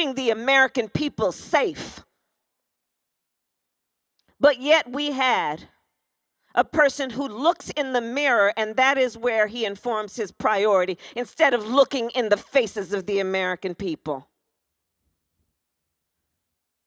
keeping the American people safe. But yet we had a person who looks in the mirror, and that is where he informs his priority, instead of looking in the faces of the American people.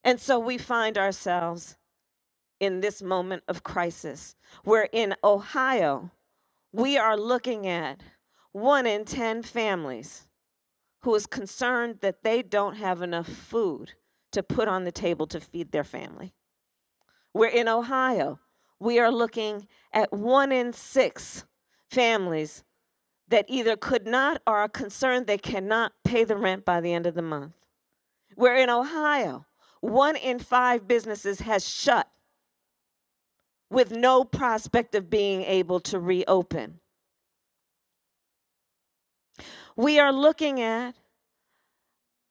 And so we find ourselves in this moment of crisis, where in Ohio, we are looking at 1 in 10 families who is concerned that they don't have enough food to put on the table to feed their family. Where in Ohio, we are looking at 1 in 6 families that either could not or are concerned they cannot pay the rent by the end of the month. Where in Ohio, 1 in 5 businesses has shut with no prospect of being able to reopen. We are looking at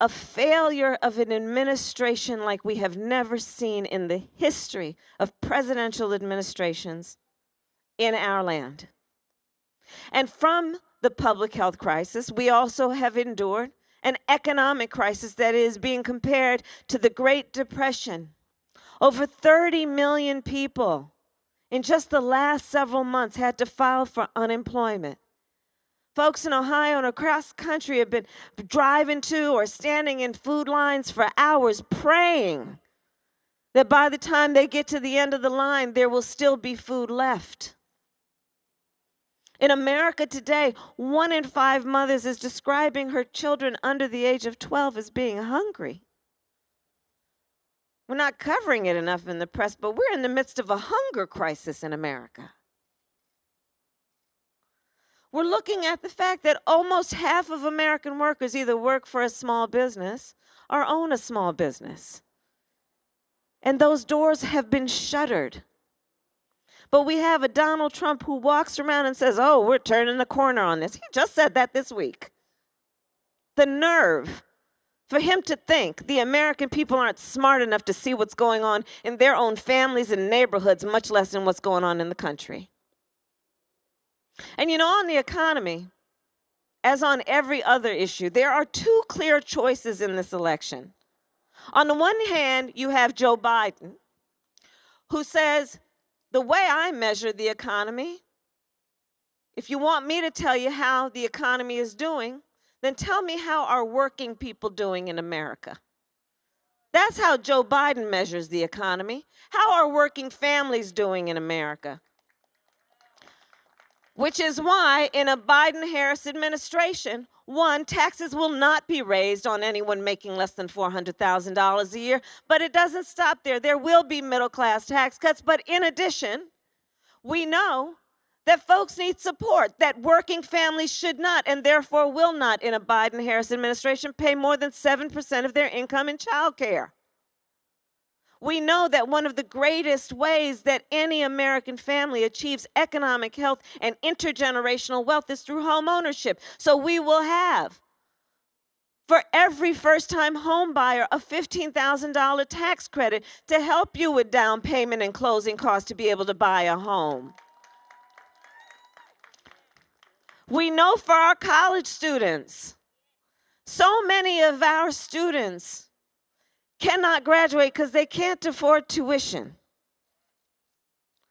a failure of an administration like we have never seen in the history of presidential administrations in our land. And from the public health crisis, we also have endured an economic crisis that is being compared to the Great Depression. Over 30 million people in just the last several months had to file for unemployment. Folks in Ohio and across the country have been driving to or standing in food lines for hours praying that by the time they get to the end of the line, there will still be food left. In America today, 1 in 5 mothers is describing her children under the age of 12 as being hungry. We're not covering it enough in the press, but we're in the midst of a hunger crisis in America. We're looking at the fact that almost half of American workers either work for a small business or own a small business. And those doors have been shuttered. But we have a Donald Trump who walks around and says, oh, we're turning the corner on this. He just said that this week. The nerve for him to think the American people aren't smart enough to see what's going on in their own families and neighborhoods, much less in what's going on in the country. And you know, on the economy, as on every other issue, there are 2 clear choices in this election. On the one hand, you have Joe Biden, who says, the way I measure the economy, if you want me to tell you how the economy is doing, then tell me how are working people doing in America. That's how Joe Biden measures the economy. How are working families doing in America? Which is why in a Biden-Harris administration, 1, taxes will not be raised on anyone making less than $400,000 a year, but it doesn't stop there. There will be middle-class tax cuts, but in addition, we know that folks need support, that working families should not and therefore will not in a Biden-Harris administration pay more than 7% of their income in child care. We know that one of the greatest ways that any American family achieves economic health and intergenerational wealth is through home ownership. So we will have, for every first-time home buyer, a $15,000 tax credit to help you with down payment and closing costs to be able to buy a home. We know for our college students, so many of our students cannot graduate because they can't afford tuition,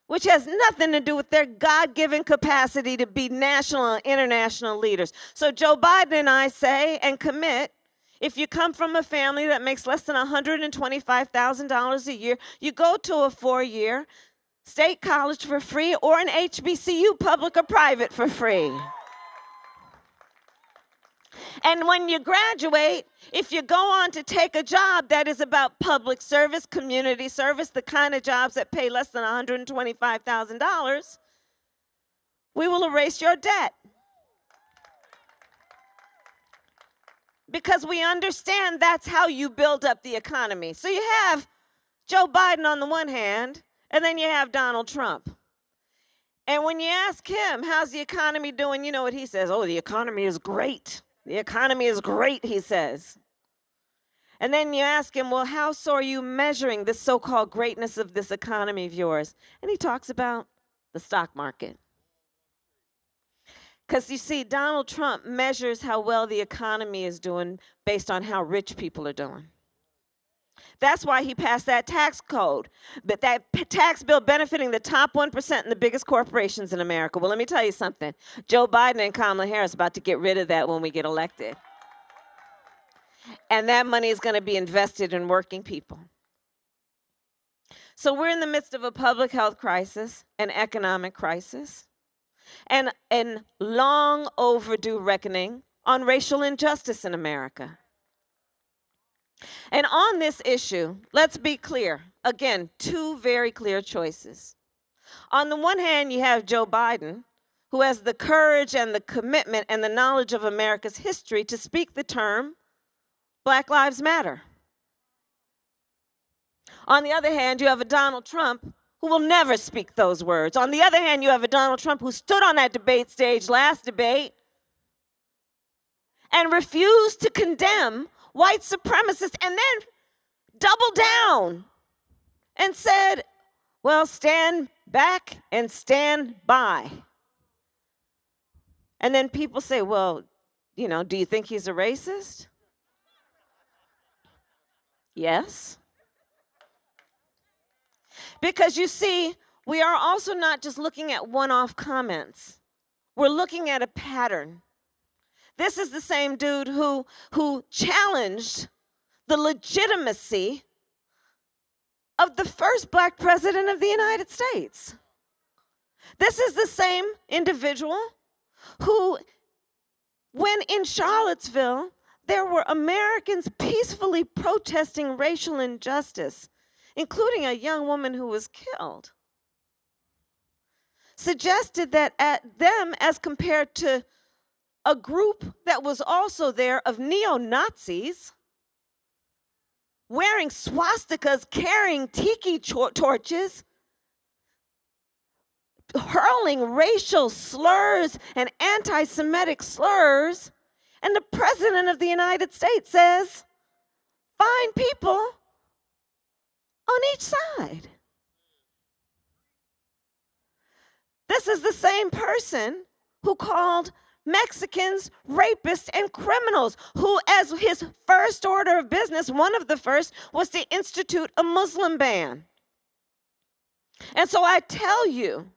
which has nothing to do with their God-given capacity to be national and international leaders. So Joe Biden and I say and commit, if you come from a family that makes less than $125,000 a year, you go to a 4-year state college for free or an HBCU, public or private, for free. And when you graduate, if you go on to take a job that is about public service, community service, the kind of jobs that pay less than $125,000, we will erase your debt. Because we understand that's how you build up the economy. So you have Joe Biden on the one hand, and then you have Donald Trump. And when you ask him, how's the economy doing, you know what he says? Oh, the economy is great. The economy is great, he says. And then you ask him, well, how so are you measuring this so-called greatness of this economy of yours? And he talks about the stock market. Because you see, Donald Trump measures how well the economy is doing based on how rich people are doing. That's why he passed that tax code, but that tax bill benefiting the top 1% and the biggest corporations in America. Well, let me tell you something. Joe Biden and Kamala Harris are about to get rid of that when we get elected. And that money is going to be invested in working people. So we're in the midst of a public health crisis, an economic crisis, and a long overdue reckoning on racial injustice in America. And on this issue, let's be clear. Again, two very clear choices. On the one hand, you have Joe Biden, who has the courage and the commitment and the knowledge of America's history to speak the term Black Lives Matter. On the other hand, you have a Donald Trump who will never speak those words. On the other hand, you have a Donald Trump who stood on that debate stage last debate and refused to condemn white supremacists and then doubled down and said, well, stand back and stand by. And then people say, well, do you think he's a racist? Yes. Because you see, we are also not just looking at one-off comments. We're looking at a pattern. This is the same dude who challenged the legitimacy of the first black president of the United States. This is the same individual who, when in Charlottesville, there were Americans peacefully protesting racial injustice, including a young woman who was killed, suggested that at them as compared to a group that was also there of neo-Nazis wearing swastikas, carrying tiki torches, hurling racial slurs and anti-Semitic slurs, and the President of the United States says, find people on each side. This is the same person who called Mexicans rapists and criminals, who, as his first order of business, one of the first, was to institute a Muslim ban. And so I tell you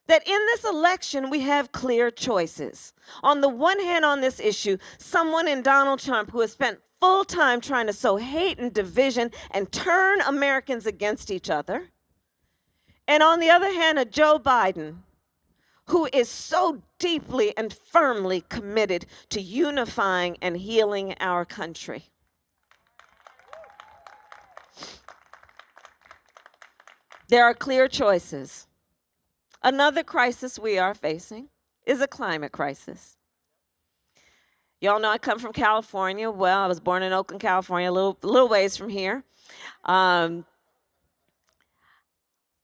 that in this election, we have clear choices. On the one hand, on this issue, someone in Donald Trump who has spent full time trying to sow hate and division and turn Americans against each other. And on the other hand, a Joe Biden who is so deeply and firmly committed to unifying and healing our country. There are clear choices. Another crisis we are facing is a climate crisis. Y'all know I come from California. Well, I was born in Oakland, California, a little ways from here.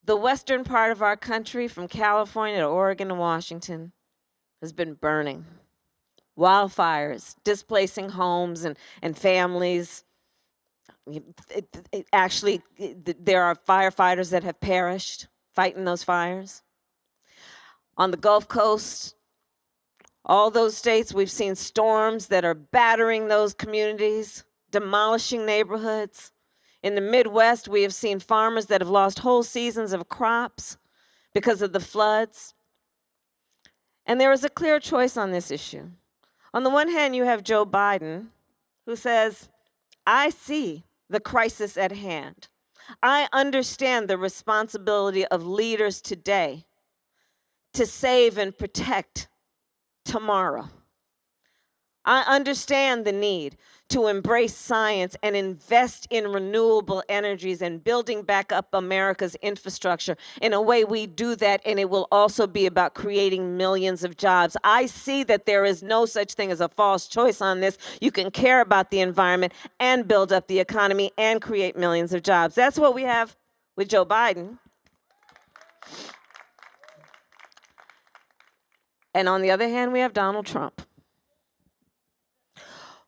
The western part of our country, from California to Oregon to Washington, has been burning. Wildfires, displacing homes and families. Actually, there are firefighters that have perished fighting those fires. On the Gulf Coast, all those states, we've seen storms that are battering those communities, demolishing neighborhoods. In the Midwest, we have seen farmers that have lost whole seasons of crops because of the floods. And there is a clear choice on this issue. On the one hand, you have Joe Biden, who says, I see the crisis at hand. I understand the responsibility of leaders today to save and protect tomorrow. I understand the need to embrace science and invest in renewable energies and building back up America's infrastructure. In a way, we do that, and it will also be about creating millions of jobs. I see that there is no such thing as a false choice on this. You can care about the environment and build up the economy and create millions of jobs. That's what we have with Joe Biden. And on the other hand, we have Donald Trump,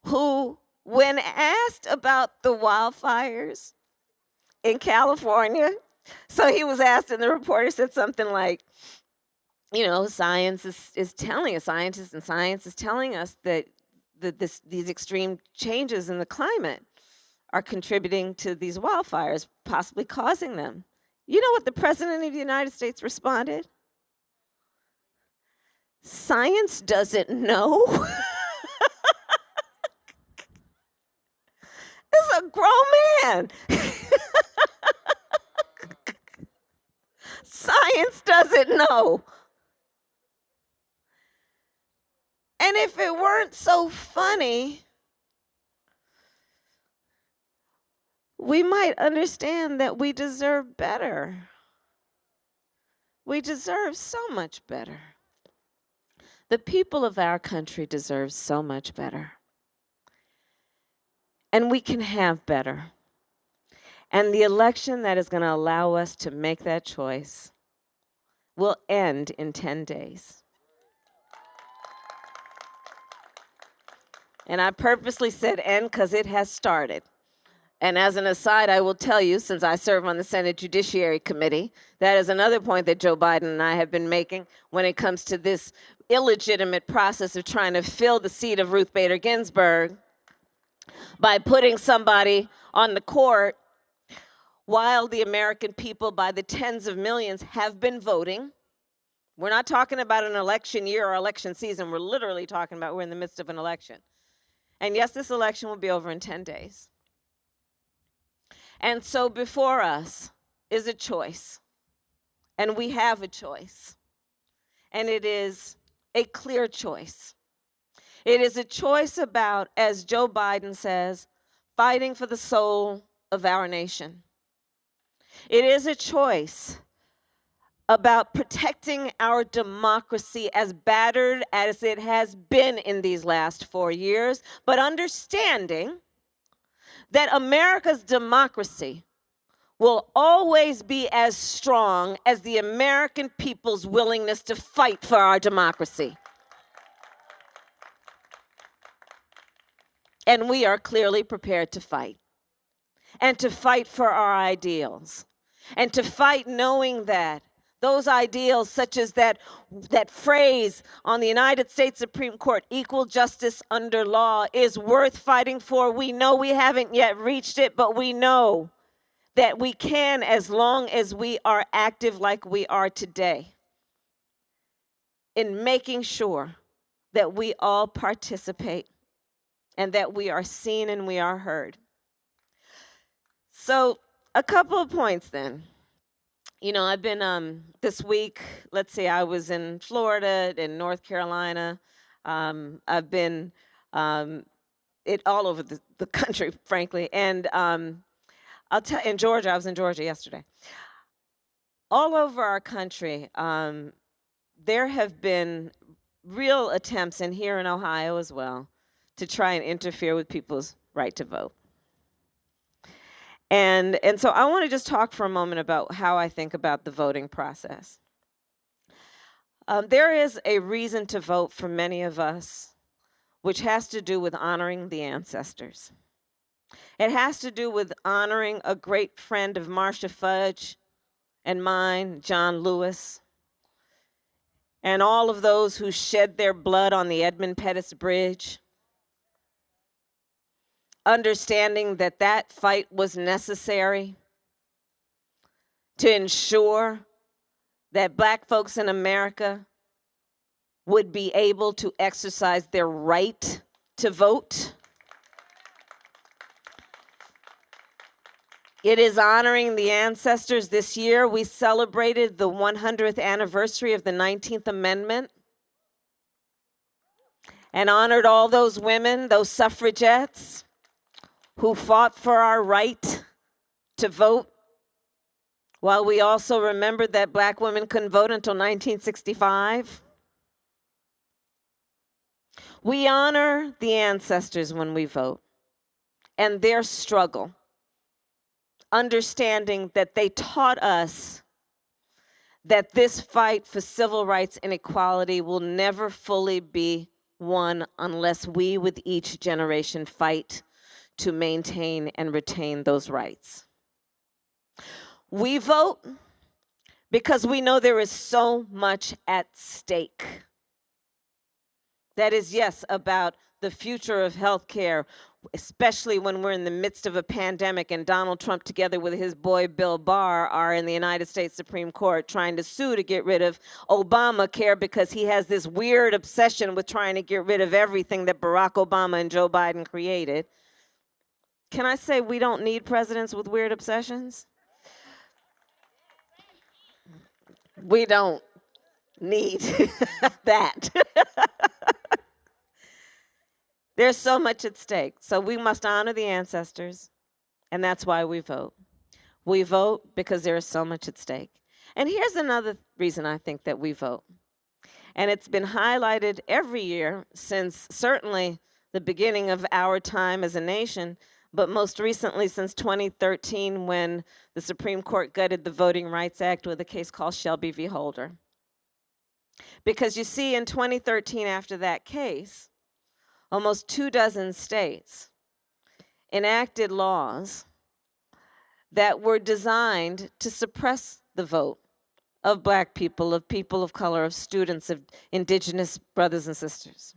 who, when asked about the wildfires in California, so he was asked and the reporter said something like, science is telling us, scientists and science is telling us that these extreme changes in the climate are contributing to these wildfires, possibly causing them. You know what the President of the United States responded? Science doesn't know. It's a grown man. Science doesn't know. And if it weren't so funny, we might understand that we deserve better. We deserve so much better. The people of our country deserve so much better. And we can have better. And the election that is going to allow us to make that choice will end in 10 days. And I purposely said end because it has started. And as an aside, I will tell you, since I serve on the Senate Judiciary Committee, that is another point that Joe Biden and I have been making when it comes to this illegitimate process of trying to fill the seat of Ruth Bader Ginsburg by putting somebody on the court while the American people, by the tens of millions, have been voting. We're not talking about an election year or election season. We're literally talking about we're in the midst of an election. And yes, this election will be over in 10 days. And so before us is a choice. And we have a choice. And it is a clear choice. It is a choice about, as Joe Biden says, fighting for the soul of our nation. It is a choice about protecting our democracy, as battered as it has been in these last 4 years, but understanding that America's democracy will always be as strong as the American people's willingness to fight for our democracy. And we are clearly prepared to fight, and to fight for our ideals, and to fight knowing that those ideals, such as that phrase on the United States Supreme Court, equal justice under law, is worth fighting for. We know we haven't yet reached it, but we know that we can, as long as we are active like we are today, in making sure that we all participate and that we are seen and we are heard. So, a couple of points then. I've been this week, let's see, I was in Florida, in North Carolina. I've been all over the country, frankly. And I'll tell in Georgia, I was in Georgia yesterday. All over our country, there have been real attempts, and here in Ohio as well, to try and interfere with people's right to vote. And so I want to just talk for a moment about how I think about the voting process. There is a reason to vote for many of us, which has to do with honoring the ancestors. It has to do with honoring a great friend of Marcia Fudge and mine, John Lewis, and all of those who shed their blood on the Edmund Pettus Bridge, understanding that that fight was necessary to ensure that Black folks in America would be able to exercise their right to vote. It is honoring the ancestors. This year, we celebrated the 100th anniversary of the 19th Amendment and honored all those women, those suffragettes, who fought for our right to vote, while we also remembered that Black women couldn't vote until 1965. We honor the ancestors when we vote and their struggle, understanding that they taught us that this fight for civil rights and equality will never fully be won unless we, with each generation, fight to maintain and retain those rights. We vote because we know there is so much at stake. That is, yes, about the future of healthcare, especially when we're in the midst of a pandemic and Donald Trump, together with his boy Bill Barr, are in the United States Supreme Court trying to sue to get rid of Obamacare because he has this weird obsession with trying to get rid of everything that Barack Obama and Joe Biden created. Can I say we don't need presidents with weird obsessions? We don't need that. There's so much at stake. So we must honor the ancestors, and that's why we vote. We vote because there is so much at stake. And here's another reason I think that we vote. And it's been highlighted every year since certainly the beginning of our time as a nation, but most recently since 2013 when the Supreme Court gutted the Voting Rights Act with a case called Shelby v. Holder. Because you see, in 2013, after that case, almost 24 states enacted laws that were designed to suppress the vote of Black people, of people of color, of students, of indigenous brothers and sisters.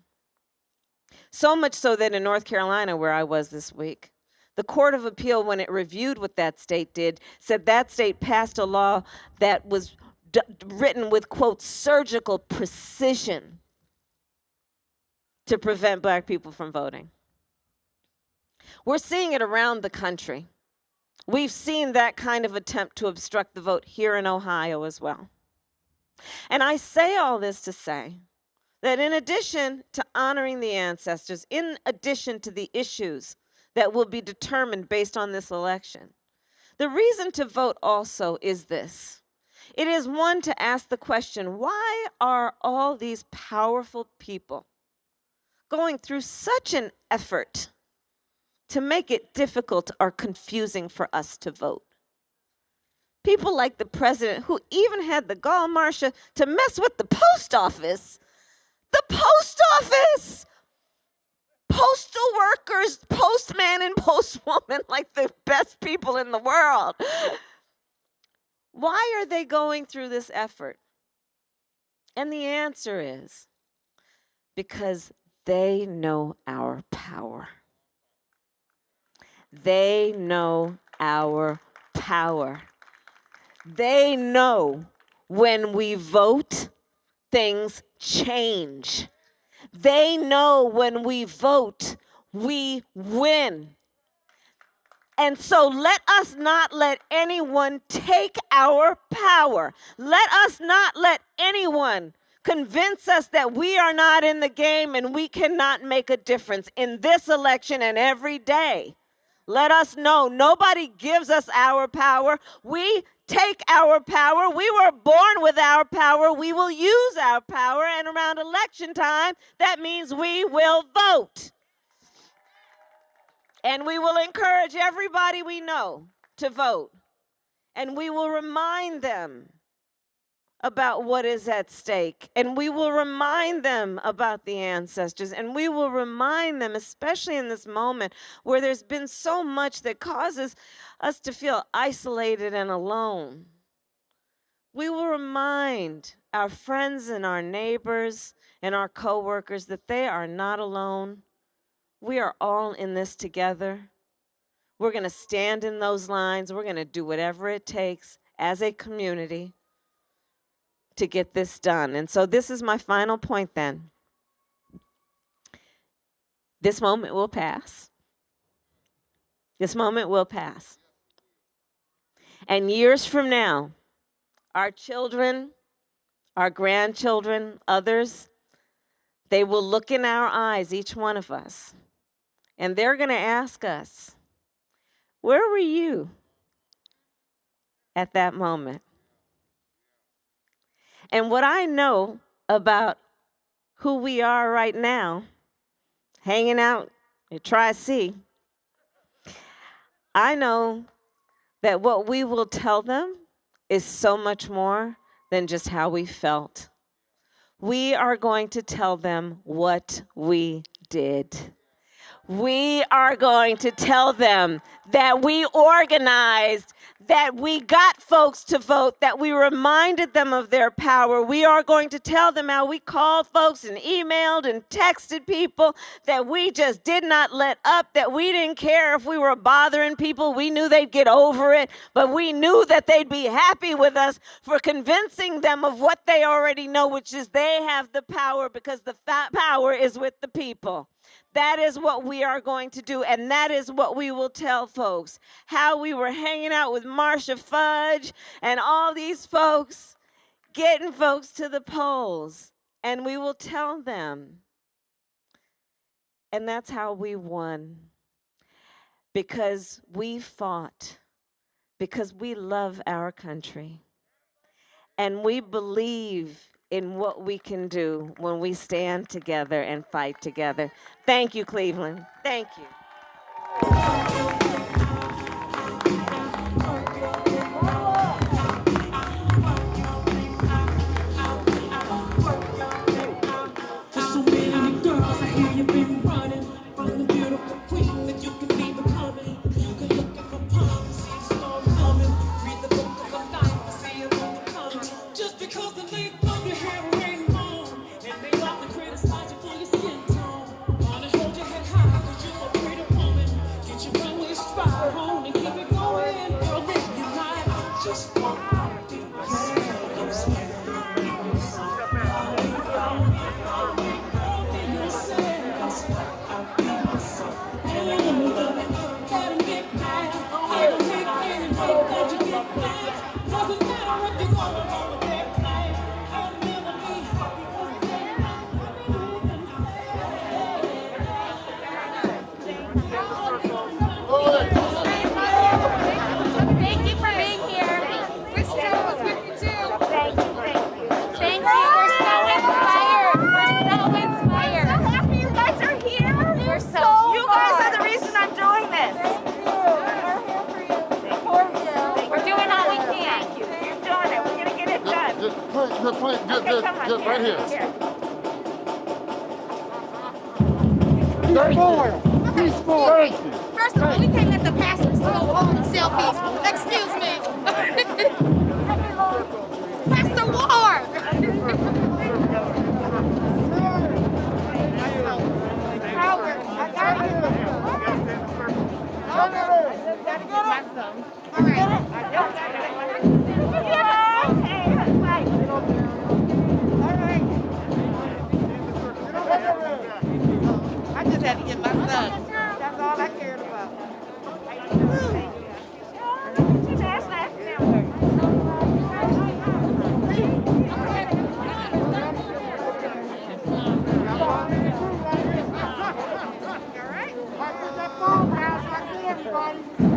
So much so that in North Carolina, where I was this week, the Court of Appeal, when it reviewed what that state did, said that state passed a law that was written with, quote, surgical precision to prevent Black people from voting. We're seeing it around the country. We've seen that kind of attempt to obstruct the vote here in Ohio as well. And I say all this to say that in addition to honoring the ancestors, in addition to the issues that will be determined based on this election, the reason to vote also is this. It is one to ask the question, why are all these powerful people going through such an effort to make it difficult or confusing for us to vote? People like the president, who even had the gall, Marcia, to mess with the post office. The post office! Postal workers, postman and postwoman, like the best people in the world. Why are they going through this effort? And the answer is because they know our power. They know our power. They know when we vote, things change. They know when we vote, we win. And so let us not let anyone take our power. Let us not let anyone convince us that we are not in the game and we cannot make a difference in this election and every day. Let us know nobody gives us our power. We take our power. We were born with our power. We will use our power. And around election time, that means we will vote. And we will encourage everybody we know to vote. And we will remind them about what is at stake. And we will remind them about the ancestors. And we will remind them, especially in this moment where there's been so much that causes us to feel isolated and alone. We will remind our friends and our neighbors and our coworkers that they are not alone. We are all in this together. We're going to stand in those lines. We're going to do whatever it takes as a community to get this done. And so this is my final point then. This moment will pass. This moment will pass. And years from now, our children, our grandchildren, others, they will look in our eyes, each one of us, and they're going to ask us, where were you at that moment? And what I know about who we are right now, hanging out at Tri-C, I know that what we will tell them is so much more than just how we felt. We are going to tell them what we did. We are going to tell them that we organized, that we got folks to vote, that we reminded them of their power. We are going to tell them how we called folks and emailed and texted people, that we just did not let up, that we didn't care if we were bothering people. We knew they'd get over it, but we knew that they'd be happy with us for convincing them of what they already know, which is they have the power, because the power is with the people. That is what we are going to do, and that is what we will tell folks. How we were hanging out with Marsha Fudge and all these folks, getting folks to the polls, and we will tell them. And that's how we won, because we fought, because we love our country, and we believe in what we can do when we stand together and fight together. Thank you, Cleveland. Thank you. There's so many girls, I hear you've been running from the beautiful queen that you can be becoming. You can look at my palm and see the storm coming. Read the book of my life and see it overcoming. Just because the length of your hair ain't long, and they often criticize you for your skin tone. Wanna hold your head high, 'cause you're a pretty woman. Get your runway stride on and keep it going. Girl, live your life. Just want to be yourself. Thank you for being here. This show was with you too. Thank you. Thank you. We're so inspired. We're so inspired. I'm so happy you guys are here. We're so You guys are the reason I'm doing this. We're doing all we can. You're doing it. We're going to get it done. Just right here. Thank you. Thank you. First of all, we can't let the pastors go home and selfies. Excuse me. Pastor Ward. Howard, I got it. All right. I just had to get my son. That's all I cared about. All right. Put that phone down so I can get everybody.